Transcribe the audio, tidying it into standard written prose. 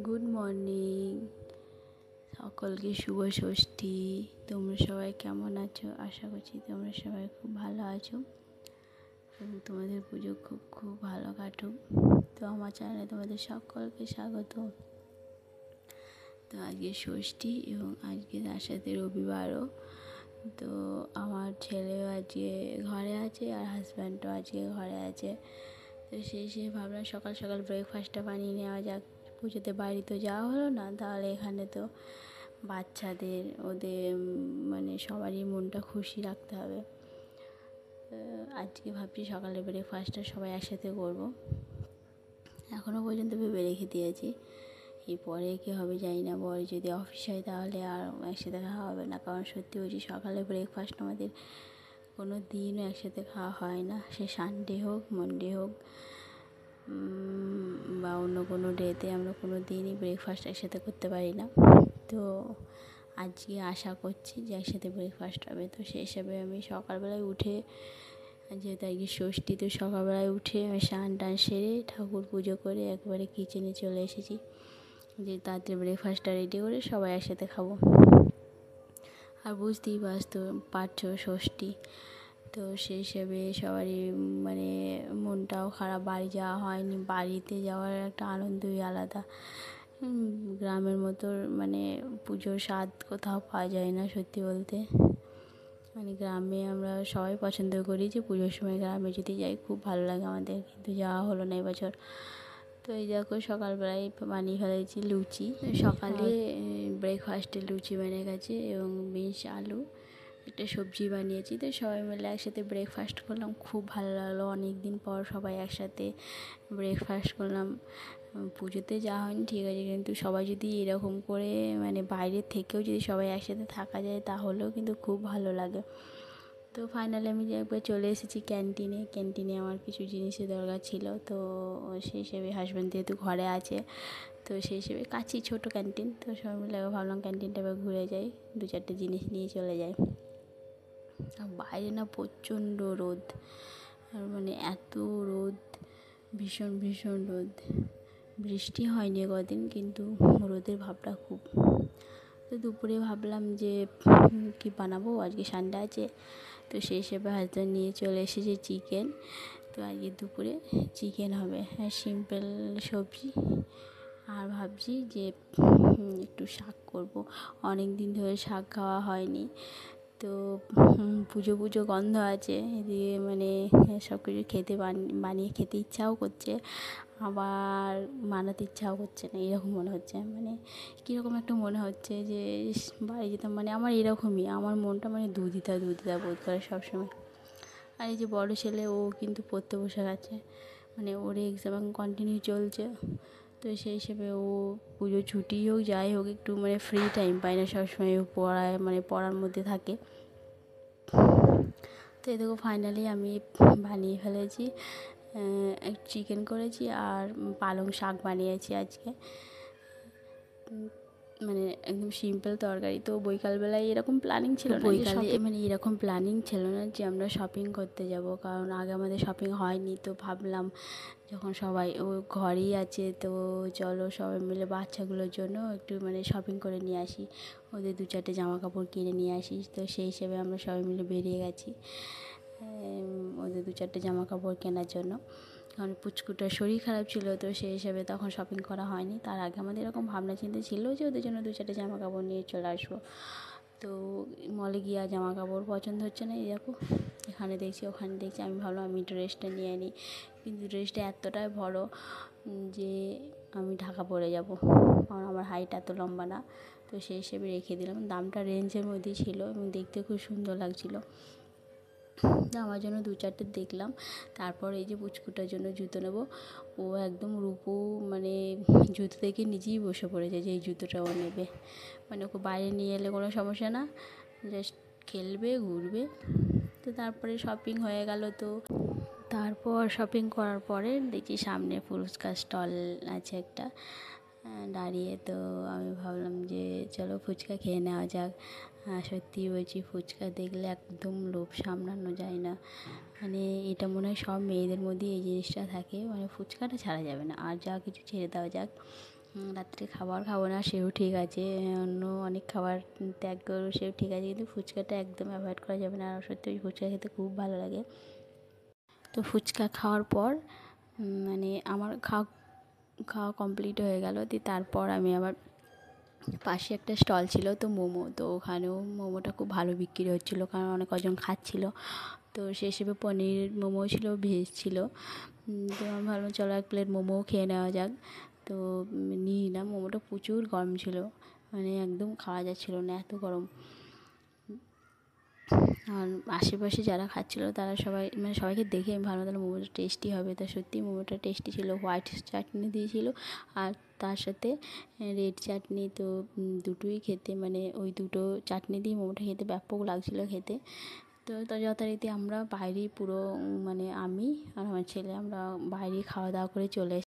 Good morning সকলকে, শুভ ষষ্ঠী। তোমরা সবাই কেমন আছো? আশা করছি তোমরা সবাই খুব ভালো আছো এবং তোমাদের পুজো খুব খুব ভালো কাটুক। তো আমার চ্যানেলে তোমাদের সকলকে স্বাগত। তো আজকে ষষ্ঠী এবং আজকে তার সাথে রবিবারও। তো আমার ছেলেও আজকে ঘরে আছে আর হাজব্যান্ডও আজকে ঘরে আছে। তো সেই ভাবলাম সকাল সকাল ব্রেকফাস্টটা বানিয়ে নেওয়া যাক। পুজোতে বাড়ি তো যাওয়া হলো না, তাহলে এখানে তো বাচ্চাদের ওদের মানে সবারই মনটা খুশি রাখতে হবে। আজকে ভাবছি সকালে ব্রেকফাস্টটা সবাই একসাথে করব। এখনও পর্যন্ত ভেবে রেখে দিয়েছি, এই পরে কী হবে জানি না। পরে যদি অফিস হয় তাহলে আর একসাথে খাওয়া হবে না, কারণ সত্যি বলছি সকালে ব্রেকফাস্ট আমাদের কোনো দিনও একসাথে খাওয়া হয় না। সে সানডে হোক, মনডে হোক বা অন্য কোনো ডেতে আমরা কোনো দিনই ব্রেকফাস্ট একসাথে করতে পারি না। তো আজকে আশা করছি যে একসাথে ব্রেকফাস্ট হবে। তো সেই হিসাবে আমি সকালবেলায় উঠে, যেহেতু আজকে ষষ্ঠী, তো সকালবেলায় উঠে আমি স্নান টান সেরে ঠাকুর পুজো করে একবারে কিচেনে চলে এসেছি, যে তাড়াতাড়ি ব্রেকফাস্টটা রেডি করে সবাই একসাথে খাবো। আর বুঝতেই পারছো ষষ্ঠী, তো সেই হিসেবে সবারই মানে মনটাও খারাপ, বাড়ি যাওয়া হয়নি। বাড়িতে যাওয়ার একটা আনন্দই আলাদা। গ্রামের মতো মানে পুজোর স্বাদ কোথাও পাওয়া যায় না সত্যি বলতে। মানে গ্রামে আমরা সবাই পছন্দ করি যে পুজোর সময় গ্রামে যদি যাই, খুব ভালো লাগে আমাদের, কিন্তু যাওয়া হলো না এবছর। তো এই দেখো সকালবেলায় বানিয়ে ফেলেছি লুচি। সকালে ব্রেকফাস্টে লুচি বেনে গেছে এবং বিনস আলু একটা সবজি বানিয়েছি। তো সবাই মিলে একসাথে ব্রেকফাস্ট করলাম, খুব ভালো লাগলো। অনেক দিন পর সবাই একসাথে ব্রেকফাস্ট করলাম। পুজোতে যাওয়া হয়নি ঠিক আছে, কিন্তু সবাই যদি এরকম করে মানে বাইরের থেকেও যদি সবাই একসাথে থাকা যায় তাহলেও কিন্তু খুব ভালো লাগে। তো ফাইনালি আমি একবার চলে এসেছি ক্যান্টিনে আমার কিছু জিনিসের দরকার ছিল। তো সেই হিসেবে হাজব্যান্ড যেহেতু ঘরে আছে, তো সেই হিসেবে কাছেই ছোটো ক্যান্টিন। তো সবাই মিলে ভাবলাম ক্যান্টিনটা এবার ঘুরে যাই, 2-4টে জিনিস নিয়ে চলে যাই। আর বাইরে না প্রচণ্ড রোদ, আর মানে এত রোদ, ভীষণ ভীষণ রোদ। বৃষ্টি হয়নি কদিন, কিন্তু রোদের ভাবটা খুব। তো দুপুরে ভাবলাম যে কি বানাবো, আজকে সানডে আছে। তো সেই হিসেবে হাজব্যান্ড নিয়ে চলে এসেছে চিকেন। তো আজকে দুপুরে চিকেন হবে, সিম্পল সবজি। আর ভাবছি যে একটু শাক করব, অনেক দিন ধরে শাক খাওয়া হয়নি। তো পুজো গন্ধ আছে এদিকে, মানে সব কিছু বানিয়ে খেতে ইচ্ছাও করছে, আবার বানাতে ইচ্ছাও করছে না, এরকম মনে হচ্ছে। মানে কীরকম একটা মনে হচ্ছে যে বাড়ি যেতাম। মানে আমার এরকমই, আমার মনটা মানে দুধিতা বোধ করে সবসময়। আর এই যে বড় ছেলে, ও কিন্তু পড়তে বসে গেছে, মানে ওর এক্সাম কন্টিনিউ চলছে। তো সেই হিসেবে ও পুজো ছুটি হোক যাই হোক, একটু মানে ফ্রি টাইম পায় না, সবসময় ও পড়ার মধ্যে থাকে। তো এই দেখো ফাইনালি আমি বানিয়ে ফেলেছি, চিকেন করেছি আর পালং শাক বানিয়েছি আজকে। মানে একদম সিম্পল তরকারি। তো বৈকালবেলায় এরকম প্ল্যানিং ছিল না, মানে এরকম প্ল্যানিং ছিল না যে আমরা শপিং করতে যাব, কারণ আগে আমাদের শপিং হয়নি। তো ভাবলাম যখন সবাই ও ঘরেই আছে, তো চলো সবাই মিলে বাচ্চাগুলোর জন্য একটু মানে শপিং করে নিয়ে আসি, ওদের 2-4টে জামা কাপড় কিনে নিয়ে আসি। তো সেই হিসেবে আমরা সবাই মিলে বেরিয়ে গেছি ওদের 2-4টে জামা কাপড় কেনার জন্য, কারণ পুচকুটার শরীর খারাপ ছিল। তো সেই হিসাবে তখন শপিং করা হয়নি। তার আগে আমাদের এরকম ভাবনা চিন্তা ছিল যে ওদের জন্য 2-4টে জামা কাপড় নিয়ে চলে আসবো। তো মলে গিয়ে জামা কাপড় পছন্দ হচ্ছে না, এরকম এখানে দেখছি ওখানে দেখছি। আমি ভাবলাম আমি ড্রেসটা নিয়ে নিই, কিন্তু ড্রেসটা এতটাই বড় যে আমি ঢাকা পরে যাব, কারণ আমার হাইট এত লম্বা না। তো সেই হিসেবে রেখে দিলাম। দামটা রেঞ্জের মধ্যেই ছিল এবং দেখতে খুব সুন্দর লাগছিলো। আমার জন্য 2-4টে দেখলাম। তারপর এই যে পুচকুটার জন্য জুতো নেব, ও একদম রূপো মানে জুতো দেখে নিজেই বসে পড়েছে যে এই জুতোটা ও নেবে। মানে ওকে বাইরে নিয়ে এলে কোনো সমস্যা না, জাস্ট খেলবে ঘুরবে। তো তারপরে শপিং হয়ে গেল। তো তারপর শপিং করার পরে দেখি সামনে ফুচকা স্টল আছে একটা দাঁড়িয়ে। তো আমি ভাবলাম যে চলো ফুচকা খেয়ে নেওয়া যাক। সত্যি বলছি, ফুচকা দেখলে একদম লোভ সামলানো যায় না। মানে এটা মনে হয় সব মেয়েদের মধ্যেই এই জিনিসটা থাকে, মানে ফুচকাটা ছাড়া যাবে না, আর যা কিছু ছেড়ে দেওয়া যাক, রাত্রে খাবার খাবো না সেও ঠিক আছে, অন্য অনেক খাবার ত্যাগ করবো সেও ঠিক আছে, কিন্তু ফুচকাটা একদম অ্যাভয়েড করা যাবে না। আর সত্যি ওই ফুচকা খেতে খুব ভালো লাগে। তো ফুচকা খাওয়ার পর মানে আমার খাওয়া কমপ্লিট হয়ে গেল। দিয়ে তারপর আমি আবার পাশে একটা স্টল ছিল তো মোমো, তো ওখানেও মোমোটা খুব ভালো বিক্রি হচ্ছিলো, কারণ অনেক কজন খাচ্ছিলো। তো সে হিসেবে পনির মোমো ছিল, ভেজ ছিল। তো আমি ভাবলাম চলো এক প্লেট মোমোও খেয়ে নেওয়া যাক। তো নিয়ে নিলাম। মোমোটা প্রচুর গরম ছিল, মানে একদম খাওয়া যাচ্ছিলো না, এত গরম। আর আশেপাশে যারা খাচ্ছিলো তারা সবাই, মানে সবাইকে দেখে আমি ভাবলাম তাহলে মোমোটা টেস্টি হবে। তা সত্যিই মোমোটা টেস্টি ছিল। হোয়াইট চাটনি দিয়েছিলো আর তার সাথে রেড চাটনি। তো দুটোই খেতে, মানে ওই দুটো চাটনি দিয়ে মোমোটা খেতে ব্যাপক লাগছিলো খেতে। তো যথারীতি আমরা বাইরেই পুরো, মানে আমি আর আমার ছেলে আমরা বাইরেই খাওয়া দাওয়া করে চলে এসেছি।